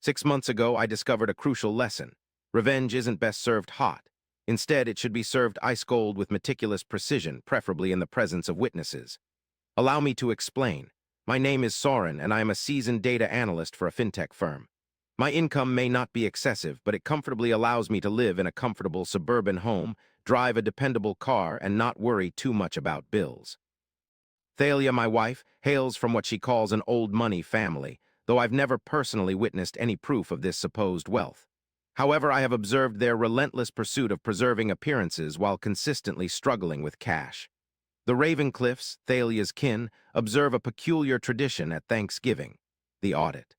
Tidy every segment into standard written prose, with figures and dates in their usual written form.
6 months ago, I discovered a crucial lesson. Revenge isn't best served hot. Instead, it should be served ice-cold with meticulous precision, preferably in the presence of witnesses. Allow me to explain. My name is Soren, and I am a seasoned data analyst for a fintech firm. My income may not be excessive, but it comfortably allows me to live in a comfortable suburban home, drive a dependable car, and not worry too much about bills. Thalia, my wife, hails from what she calls an old money family, though I've never personally witnessed any proof of this supposed wealth. However, I have observed their relentless pursuit of preserving appearances while consistently struggling with cash. The Ravencliffs, Thalia's kin, observe a peculiar tradition at Thanksgiving, the audit.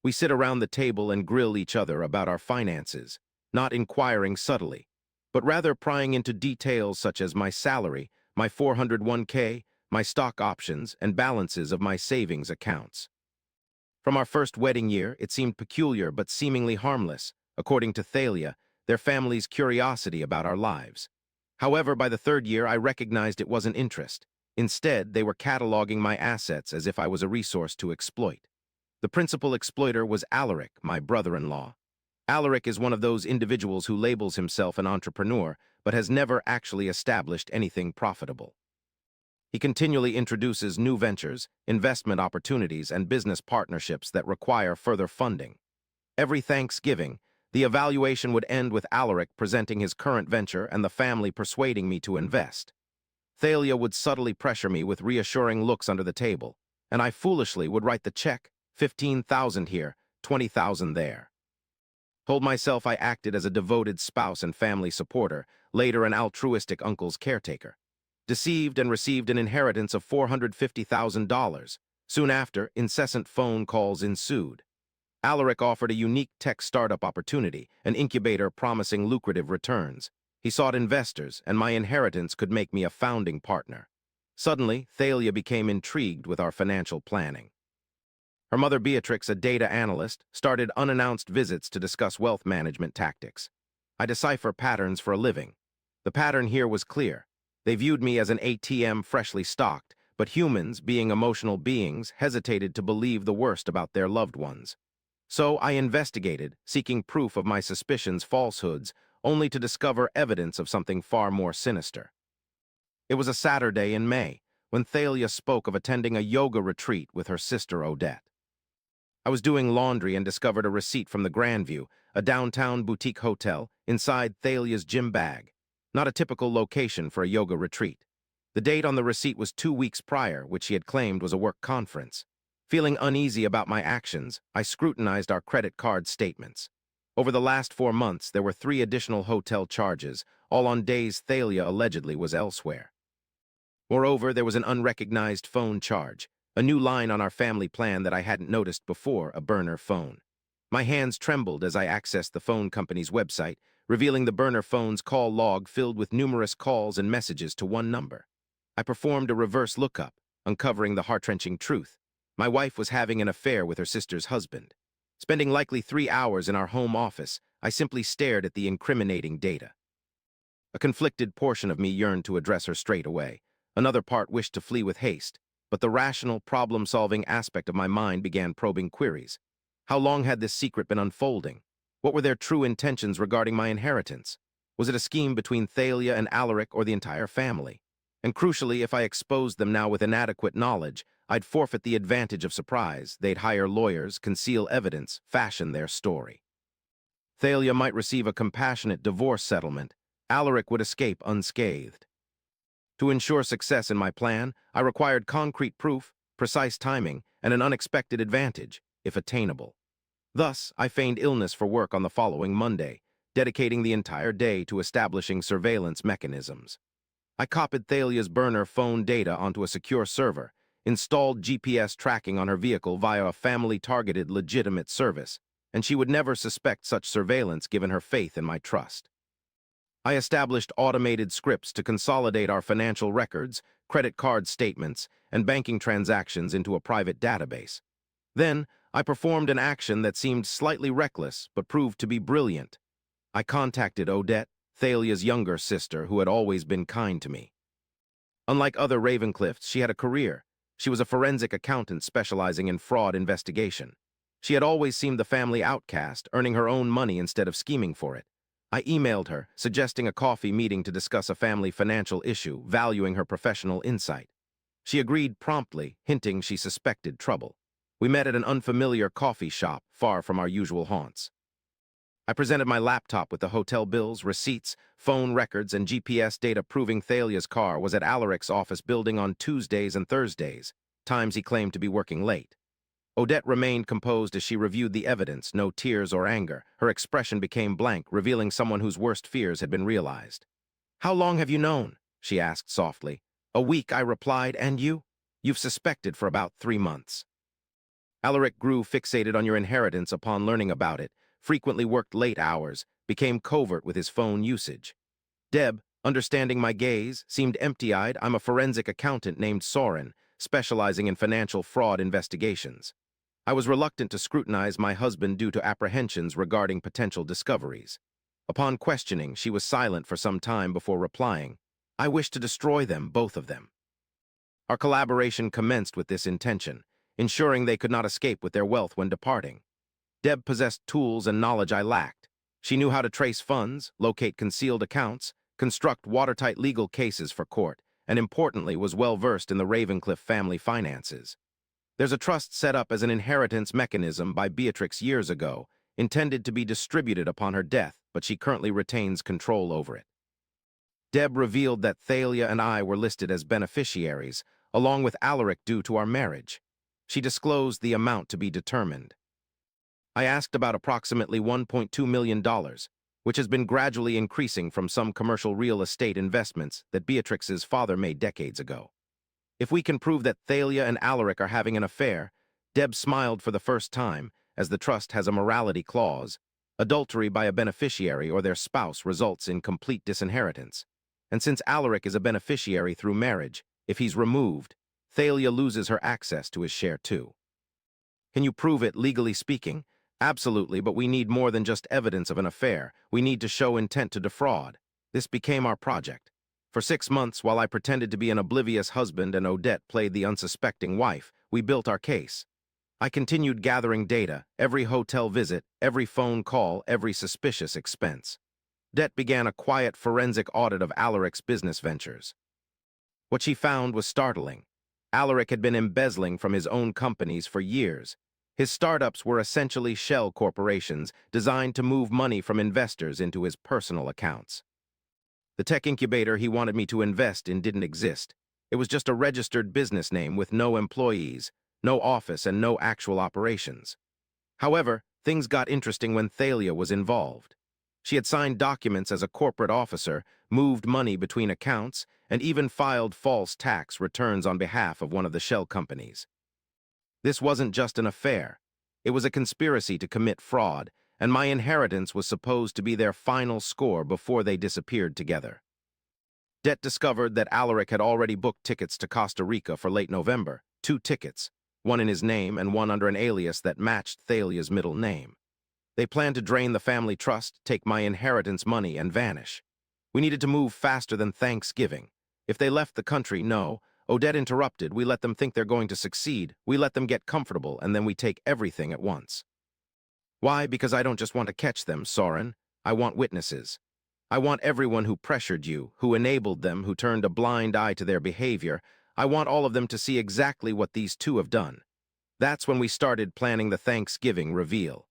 We sit around the table and grill each other about our finances, not inquiring subtly, but rather prying into details such as my salary, my 401k, my stock options, and balances of my savings accounts. From our first wedding year, it seemed peculiar but seemingly harmless, according to Thalia, their family's curiosity about our lives. However, by the third year, I recognized it wasn't interest. Instead, they were cataloging my assets as if I was a resource to exploit. The principal exploiter was Alaric, my brother-in-law. Alaric is one of those individuals who labels himself an entrepreneur, but has never actually established anything profitable. He continually introduces new ventures, investment opportunities, and business partnerships that require further funding. Every Thanksgiving, the evaluation would end with Alaric presenting his current venture and the family persuading me to invest. Thalia would subtly pressure me with reassuring looks under the table, and I foolishly would write the check, 15,000 here, 20,000 there. Told myself I acted as a devoted spouse and family supporter, later an altruistic uncle's caretaker. Deceived and received an inheritance of $450,000. Soon after, incessant phone calls ensued. Alaric offered a unique tech startup opportunity, an incubator promising lucrative returns. He sought investors, and my inheritance could make me a founding partner. Suddenly, Thalia became intrigued with our financial planning. Her mother Beatrix, a data analyst, started unannounced visits to discuss wealth management tactics. I decipher patterns for a living. The pattern here was clear. They viewed me as an ATM freshly stocked, but humans, being emotional beings, hesitated to believe the worst about their loved ones. So I investigated, seeking proof of my suspicions' falsehoods, only to discover evidence of something far more sinister. It was a Saturday in May, when Thalia spoke of attending a yoga retreat with her sister Audit. I was doing laundry and discovered a receipt from the Grandview, a downtown boutique hotel, inside Thalia's gym bag. Not a typical location for a yoga retreat. The date on the receipt was 2 weeks prior, which she had claimed was a work conference. Feeling uneasy about my actions, I scrutinized our credit card statements. Over the last 4 months, there were 3 additional hotel charges, all on days Thalia allegedly was elsewhere. Moreover, there was an unrecognized phone charge, a new line on our family plan that I hadn't noticed before, a burner phone. My hands trembled as I accessed the phone company's website, revealing the burner phone's call log filled with numerous calls and messages to one number. I performed a reverse lookup, uncovering the heart-wrenching truth. My wife was having an affair with her sister's husband. Spending likely 3 hours in our home office, I simply stared at the incriminating data. A conflicted portion of me yearned to address her straight away. Another part wished to flee with haste, but the rational, problem-solving aspect of my mind began probing queries. How long had this secret been unfolding? What were their true intentions regarding my inheritance? Was it a scheme between Thalia and Alaric or the entire family? And crucially, if I exposed them now with inadequate knowledge, I'd forfeit the advantage of surprise. They'd hire lawyers, conceal evidence, fashion their story. Thalia might receive a compassionate divorce settlement. Alaric would escape unscathed. To ensure success in my plan, I required concrete proof, precise timing, and an unexpected advantage, if attainable. Thus, I feigned illness for work on the following Monday, dedicating the entire day to establishing surveillance mechanisms. I copied Thalia's burner phone data onto a secure server, installed GPS tracking on her vehicle via a family-targeted legitimate service, and she would never suspect such surveillance given her faith in my trust. I established automated scripts to consolidate our financial records, credit card statements, and banking transactions into a private database. Then, I performed an action that seemed slightly reckless, but proved to be brilliant. I contacted Audit, Thalia's younger sister, who had always been kind to me. Unlike other Ravencliffs, she had a career. She was a forensic accountant specializing in fraud investigation. She had always seemed the family outcast, earning her own money instead of scheming for it. I emailed her, suggesting a coffee meeting to discuss a family financial issue, valuing her professional insight. She agreed promptly, hinting she suspected trouble. We met at an unfamiliar coffee shop, far from our usual haunts. I presented my laptop with the hotel bills, receipts, phone records, and GPS data proving Thalia's car was at Alaric's office building on Tuesdays and Thursdays, times he claimed to be working late. Odette remained composed as she reviewed the evidence, no tears or anger. Her expression became blank, revealing someone whose worst fears had been realized. "How long have you known?" she asked softly. "A week," I replied, "and you? You've suspected for about 3 months. Alaric grew fixated on your inheritance upon learning about it, frequently worked late hours, became covert with his phone usage. Deb, understanding my gaze, seemed empty-eyed. I'm a forensic accountant named Soren, specializing in financial fraud investigations. I was reluctant to scrutinize my husband due to apprehensions regarding potential discoveries. Upon questioning, she was silent for some time before replying, "I wish to destroy them, both of them." Our collaboration commenced with this intention, ensuring they could not escape with their wealth when departing. Deb possessed tools and knowledge I lacked. She knew how to trace funds, locate concealed accounts, construct watertight legal cases for court, and importantly was well-versed in the Ravencliff family finances. There's a trust set up as an inheritance mechanism by Beatrix years ago, intended to be distributed upon her death, but she currently retains control over it. Deb revealed that Thalia and I were listed as beneficiaries, along with Alaric due to our marriage. She disclosed the amount to be determined. I asked about approximately $1.2 million, which has been gradually increasing from some commercial real estate investments that Beatrix's father made decades ago. If we can prove that Thalia and Alaric are having an affair, Deb smiled for the first time, as the trust has a morality clause. Adultery by a beneficiary or their spouse results in complete disinheritance. And since Alaric is a beneficiary through marriage, if he's removed, Thalia loses her access to his share too. Can you prove it, legally speaking? Absolutely, but we need more than just evidence of an affair. We need to show intent to defraud. This became our project. For 6 months, while I pretended to be an oblivious husband and Odette played the unsuspecting wife, we built our case. I continued gathering data, every hotel visit, every phone call, every suspicious expense. Odette began a quiet forensic audit of Alaric's business ventures. What she found was startling. Alaric had been embezzling from his own companies for years. His startups were essentially shell corporations designed to move money from investors into his personal accounts. The tech incubator he wanted me to invest in didn't exist. It was just a registered business name with no employees, no office, and no actual operations. However, things got interesting when Thalia was involved. She had signed documents as a corporate officer, moved money between accounts, and even filed false tax returns on behalf of one of the shell companies. This wasn't just an affair. It was a conspiracy to commit fraud, and my inheritance was supposed to be their final score before they disappeared together. Det discovered that Alaric had already booked tickets to Costa Rica for late November, 2 tickets, one in his name and one under an alias that matched Thalia's middle name. They planned to drain the family trust, take my inheritance money, and vanish. We needed to move faster than Thanksgiving. If they left the country, no. Odette interrupted. We let them think they're going to succeed. We let them get comfortable, and then we take everything at once. Why? Because I don't just want to catch them, Soren. I want witnesses. I want everyone who pressured you, who enabled them, who turned a blind eye to their behavior. I want all of them to see exactly what these two have done. That's when we started planning the Thanksgiving reveal.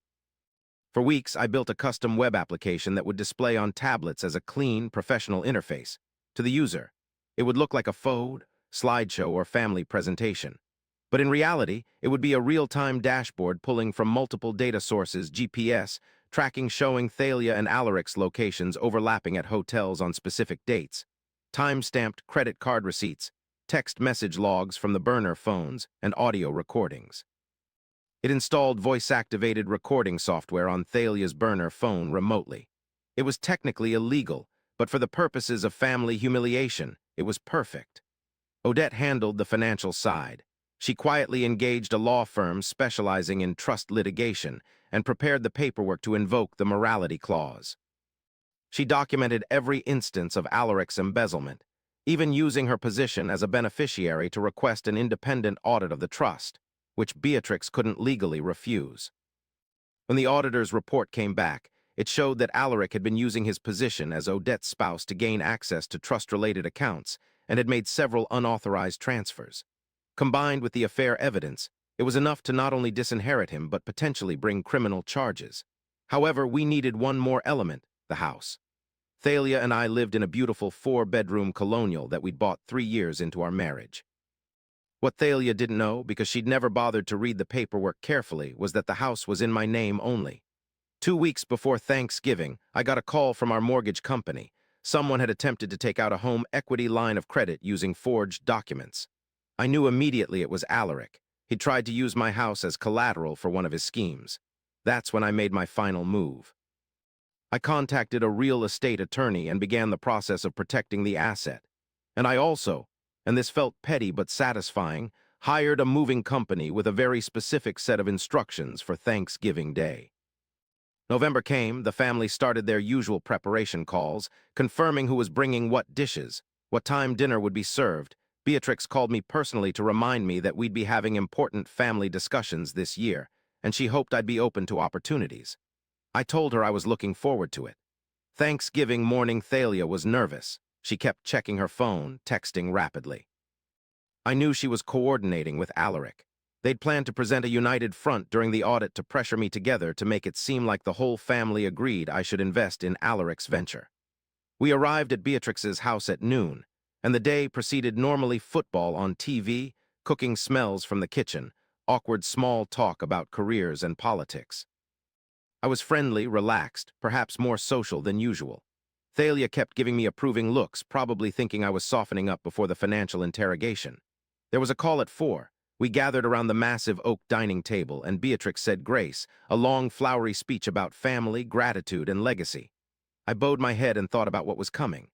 For weeks, I built a custom web application that would display on tablets as a clean, professional interface. To the user, it would look like a photo, slideshow, or family presentation. But in reality, it would be a real-time dashboard pulling from multiple data sources, GPS, tracking showing Thalia and Alaric's locations overlapping at hotels on specific dates, time-stamped credit card receipts, text message logs from the burner phones, and audio recordings. It installed voice-activated recording software on Thalia's burner phone remotely. It was technically illegal, but for the purposes of family humiliation, it was perfect. Odette handled the financial side. She quietly engaged a law firm specializing in trust litigation and prepared the paperwork to invoke the morality clause. She documented every instance of Alaric's embezzlement, even using her position as a beneficiary to request an independent audit of the trust, which Beatrix couldn't legally refuse. When the auditor's report came back, it showed that Alaric had been using his position as Odette's spouse to gain access to trust-related accounts and had made several unauthorized transfers. Combined with the affair evidence, it was enough to not only disinherit him but potentially bring criminal charges. However, we needed one more element, the house. Thalia and I lived in a beautiful 4-bedroom colonial that we'd bought 3 years into our marriage. What Thalia didn't know, because she'd never bothered to read the paperwork carefully, was that the house was in my name only. 2 weeks before Thanksgiving, I got a call from our mortgage company. Someone had attempted to take out a home equity line of credit using forged documents. I knew immediately it was Alaric. He tried to use my house as collateral for one of his schemes. That's when I made my final move. I contacted a real estate attorney and began the process of protecting the asset. And I also, and this felt petty but satisfying, hired a moving company with a very specific set of instructions for Thanksgiving Day. November came, the family started their usual preparation calls, confirming who was bringing what dishes, what time dinner would be served. Beatrix called me personally to remind me that we'd be having important family discussions this year, and she hoped I'd be open to opportunities. I told her I was looking forward to it. Thanksgiving morning, Thalia was nervous. She kept checking her phone, texting rapidly. I knew she was coordinating with Alaric. They'd planned to present a united front during the audit to pressure me together to make it seem like the whole family agreed I should invest in Alaric's venture. We arrived at Beatrix's house at noon, and the day proceeded normally: football on TV, cooking smells from the kitchen, awkward small talk about careers and politics. I was friendly, relaxed, perhaps more social than usual. Thalia kept giving me approving looks, probably thinking I was softening up before the financial interrogation. There was a call at 4. We gathered around the massive oak dining table, and Beatrix said grace, a long, flowery speech about family, gratitude, and legacy. I bowed my head and thought about what was coming.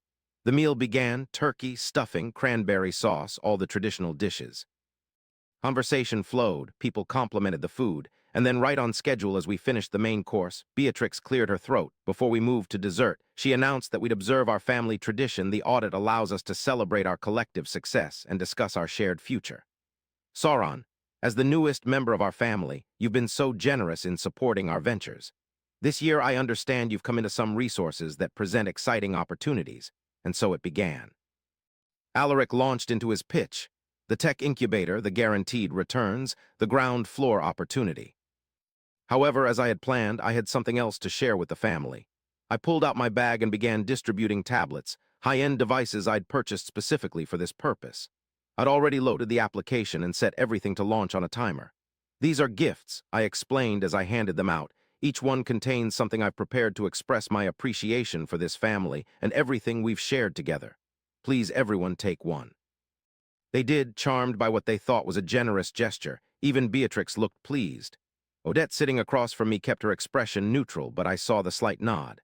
The meal began: turkey, stuffing, cranberry sauce, all the traditional dishes. Conversation flowed, people complimented the food, and then right on schedule as we finished the main course, Beatrix cleared her throat. Before we moved to dessert, she announced that we'd observe our family tradition. The audit allows us to celebrate our collective success and discuss our shared future. Sauron, as the newest member of our family, you've been so generous in supporting our ventures. This year I understand you've come into some resources that present exciting opportunities, and so it began. Alaric launched into his pitch: the tech incubator, the guaranteed returns, the ground floor opportunity. However, as I had planned, I had something else to share with the family. I pulled out my bag and began distributing tablets, high-end devices I'd purchased specifically for this purpose. I'd already loaded the application and set everything to launch on a timer. These are gifts, I explained as I handed them out. Each one contains something I've prepared to express my appreciation for this family and everything we've shared together. Please, everyone, take one. They did, charmed by what they thought was a generous gesture. Even Beatrix looked pleased. Odette, sitting across from me, kept her expression neutral, but I saw the slight nod.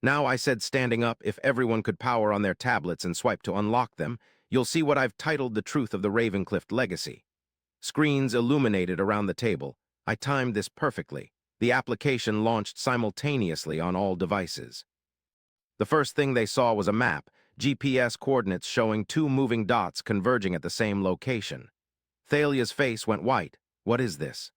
Now, I said, standing up, if everyone could power on their tablets and swipe to unlock them, you'll see what I've titled The Truth of the Ravencliff Legacy. Screens illuminated around the table. I timed this perfectly. The application launched simultaneously on all devices. The first thing they saw was a map, GPS coordinates showing 2 moving dots converging at the same location. Thalia's face went white. What is this?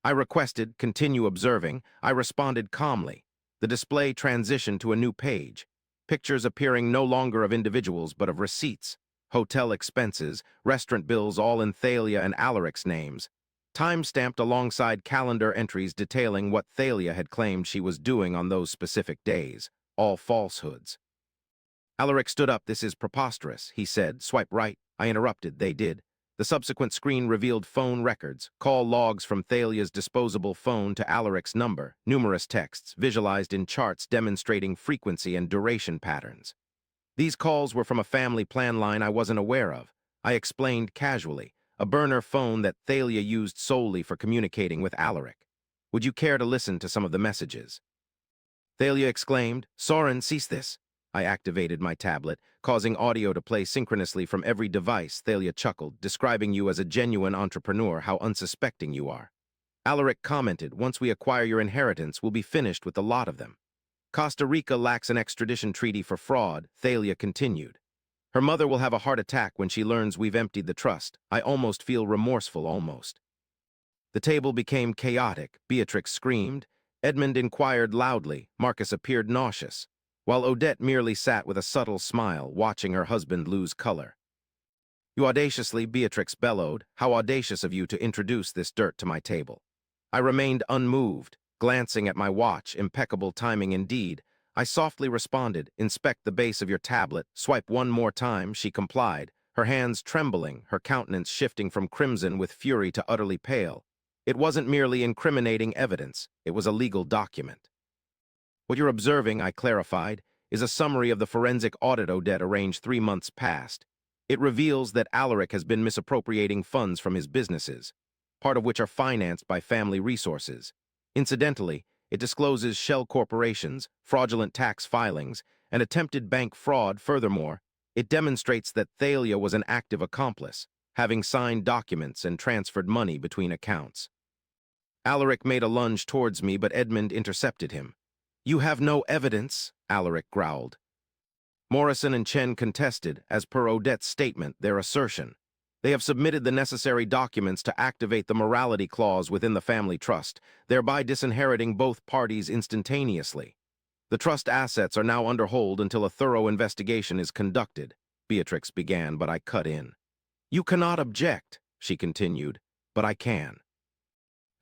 I requested, continue observing. I responded calmly. The display transitioned to a new page. Pictures appearing no longer of individuals but of receipts, hotel expenses, restaurant bills, all in Thalia and Alaric's names. Time-stamped alongside calendar entries detailing what Thalia had claimed she was doing on those specific days. All falsehoods. Alaric stood up. This is preposterous, he said. Swipe right. I interrupted. They did. The subsequent screen revealed phone records, call logs from Thalia's disposable phone to Alaric's number, numerous texts, visualized in charts demonstrating frequency and duration patterns. These calls were from a family plan line I wasn't aware of. I explained casually, a burner phone that Thalia used solely for communicating with Alaric. Would you care to listen to some of the messages? Thalia exclaimed, Sauron, cease this. I activated my tablet, causing audio to play synchronously from every device. Thalia chuckled, describing you as a genuine entrepreneur, how unsuspecting you are. Alaric commented, once we acquire your inheritance, we'll be finished with the lot of them. Costa Rica lacks an extradition treaty for fraud, Thalia continued. Her mother will have a heart attack when she learns we've emptied the trust. I almost feel remorseful, almost. The table became chaotic. Beatrix screamed. Edmund inquired loudly. Marcus appeared nauseous, while Odette merely sat with a subtle smile, watching her husband lose color. "You audaciously," Beatrix bellowed. "How audacious of you to introduce this dirt to my table." I remained unmoved, glancing at my watch. Impeccable timing indeed. I softly responded, "Inspect the base of your tablet. Swipe one more time." She complied, her hands trembling, her countenance shifting from crimson with fury to utterly pale. It wasn't merely incriminating evidence, it was a legal document. "What you're observing," I clarified, "is a summary of the forensic audit Odette arranged 3 months past. It reveals that Alaric has been misappropriating funds from his businesses, part of which are financed by family resources. Incidentally, it discloses shell corporations, fraudulent tax filings, and attempted bank fraud. Furthermore, it demonstrates that Thalia was an active accomplice, having signed documents and transferred money between accounts." Alaric made a lunge towards me, but Edmund intercepted him. "You have no evidence," Alaric growled. Morrison and Chen contested, as per Odette's statement, their assertion. They have submitted the necessary documents to activate the morality clause within the family trust, thereby disinheriting both parties instantaneously. "The trust assets are now under hold until a thorough investigation is conducted," Beatrix began, but I cut in. "You cannot object," she continued, "but I can.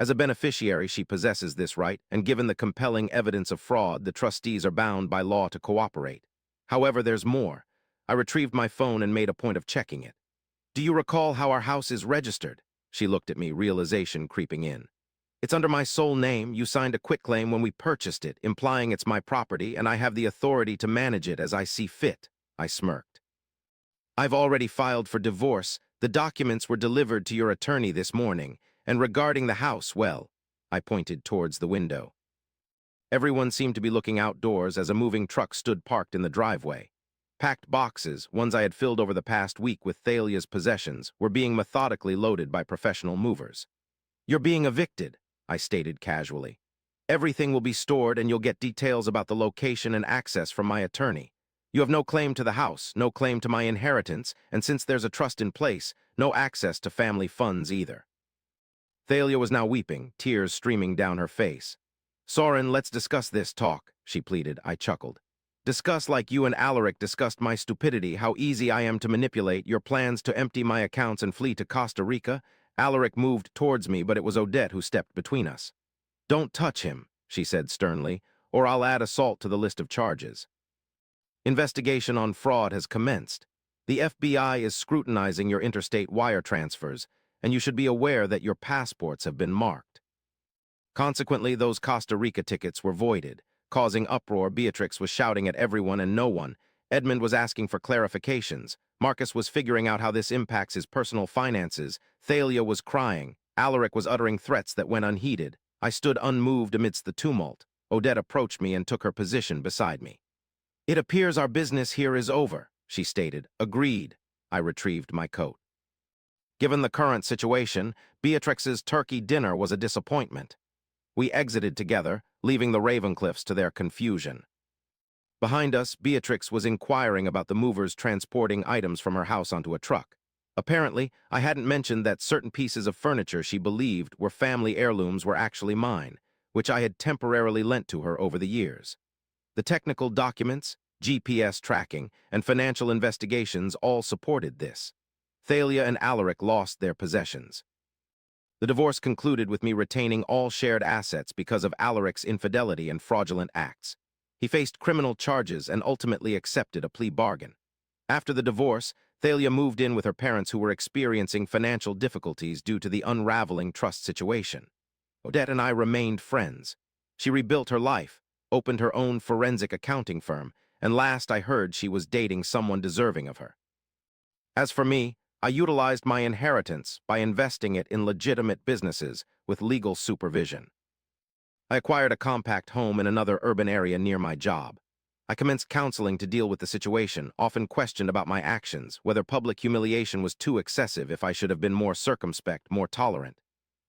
As a beneficiary, she possesses this right, and given the compelling evidence of fraud, the trustees are bound by law to cooperate. However, there's more." I retrieved my phone and made a point of checking it. "Do you recall how our house is registered?" She looked at me, realization creeping in. "It's under my sole name. You signed a quitclaim when we purchased it, implying it's my property, and I have the authority to manage it as I see fit," I smirked. "I've already filed for divorce. The documents were delivered to your attorney this morning. And regarding the house, well," I pointed towards the window. Everyone seemed to be looking outdoors as a moving truck stood parked in the driveway. Packed boxes, ones I had filled over the past week with Thalia's possessions, were being methodically loaded by professional movers. "You're being evicted," I stated casually. "Everything will be stored and you'll get details about the location and access from my attorney. You have no claim to the house, no claim to my inheritance, and since there's a trust in place, no access to family funds either." Thalia was now weeping, tears streaming down her face. "Soren, let's discuss this talk," she pleaded. I chuckled. "Discuss like you and Alaric discussed my stupidity, how easy I am to manipulate, your plans to empty my accounts and flee to Costa Rica." Alaric moved towards me, but it was Odette who stepped between us. "Don't touch him," she said sternly, "or I'll add assault to the list of charges." "Investigation on fraud has commenced. The FBI is scrutinizing your interstate wire transfers, and you should be aware that your passports have been marked. Consequently, those Costa Rica tickets were voided, causing uproar. Beatrix was shouting at everyone and no one. Edmund was asking for clarifications. Marcus was figuring out how this impacts his personal finances. Thalia was crying. Alaric was uttering threats that went unheeded. I stood unmoved amidst the tumult. Odette approached me and took her position beside me. "It appears our business here is over," she stated. "Agreed." I retrieved my coat. Given the current situation, Beatrix's turkey dinner was a disappointment. We exited together, leaving the Ravencliffs to their confusion. Behind us, Beatrix was inquiring about the movers transporting items from her house onto a truck. Apparently, I hadn't mentioned that certain pieces of furniture she believed were family heirlooms were actually mine, which I had temporarily lent to her over the years. The technical documents, GPS tracking, and financial investigations all supported this. Thalia and Alaric lost their possessions. The divorce concluded with me retaining all shared assets because of Alaric's infidelity and fraudulent acts. He faced criminal charges and ultimately accepted a plea bargain. After the divorce, Thalia moved in with her parents who were experiencing financial difficulties due to the unraveling trust situation. Odette and I remained friends. She rebuilt her life, opened her own forensic accounting firm, and last I heard she was dating someone deserving of her. As for me, I utilized my inheritance by investing it in legitimate businesses with legal supervision. I acquired a compact home in another urban area near my job. I commenced counseling to deal with the situation, often questioned about my actions, whether public humiliation was too excessive, if I should have been more circumspect, more tolerant.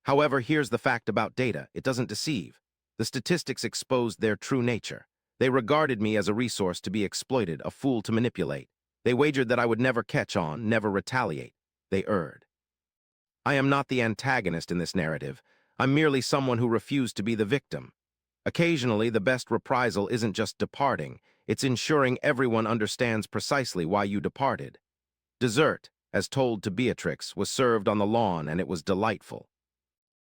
However, here's the fact about data: it doesn't deceive. The statistics exposed their true nature. They regarded me as a resource to be exploited, a fool to manipulate. They wagered that I would never catch on, never retaliate. They erred. I am not the antagonist in this narrative, I'm merely someone who refused to be the victim. Occasionally, the best reprisal isn't just departing, it's ensuring everyone understands precisely why you departed. Dessert, as told to Beatrix, was served on the lawn, and it was delightful.